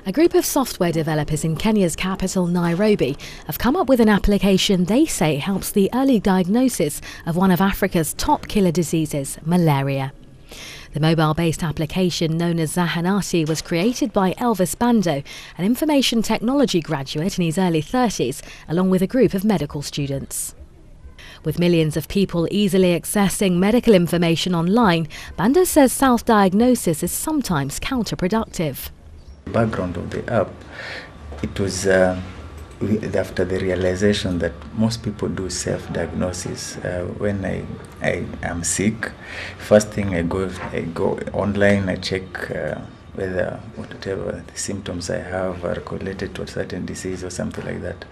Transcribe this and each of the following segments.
A group of software developers in Kenya's capital, Nairobi, have come up with an application they say helps the early diagnosis of one of Africa's top killer diseases, malaria. The mobile-based application known as Zahanati was created by Elvis Bando, an information technology graduate in his early 30s, along with a group of medical students. With millions of people easily accessing medical information online, Bando says self-diagnosis is sometimes counterproductive. The background of the app, it was after the realization that most people do self-diagnosis. When I am sick, first thing I go online, I check whether whatever the symptoms I have are related to a certain disease or something like that.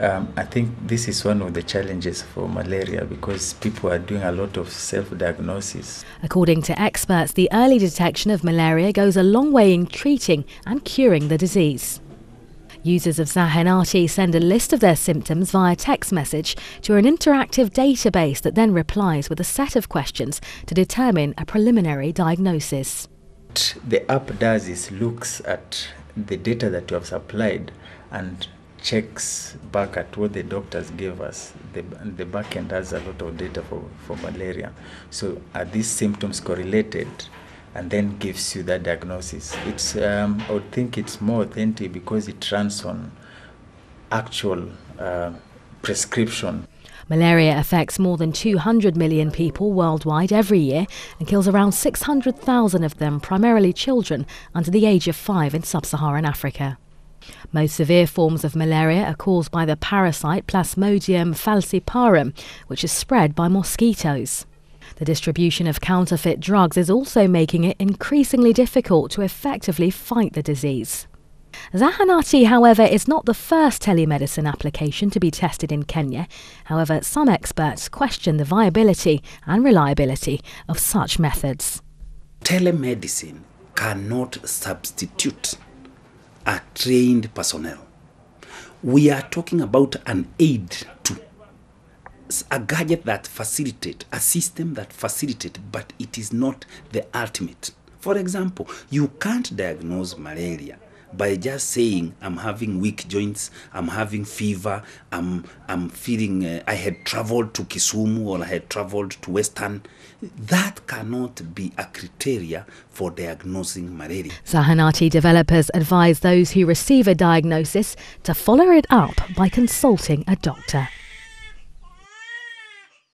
I think this is one of the challenges for malaria because people are doing a lot of self-diagnosis. According to experts, the early detection of malaria goes a long way in treating and curing the disease. Users of Zahanati send a list of their symptoms via text message to an interactive database that then replies with a set of questions to determine a preliminary diagnosis. What the app does is looks at the data that you have supplied and checks back at what the doctors gave us. The back end has a lot of data for malaria. So are these symptoms correlated? And then gives you that diagnosis. I would think it's more authentic because it runs on actual prescription. Malaria affects more than 200 million people worldwide every year and kills around 600,000 of them, primarily children under the age of 5 in sub-Saharan Africa. Most severe forms of malaria are caused by the parasite Plasmodium falciparum, which is spread by mosquitoes. The distribution of counterfeit drugs is also making it increasingly difficult to effectively fight the disease. Zahanati, however, is not the first telemedicine application to be tested in Kenya. However, some experts question the viability and reliability of such methods. Telemedicine cannot substitute a trained personnel. We are talking about an aid to a gadget that facilitates, a system that facilitates, but it is not the ultimate. For example, you can't diagnose malaria by just saying, I'm having weak joints, I'm having fever, I'm feeling, I had traveled to Kisumu or I had traveled to Western. That cannot be a criteria for diagnosing malaria. Zahanati developers advise those who receive a diagnosis to follow it up by consulting a doctor.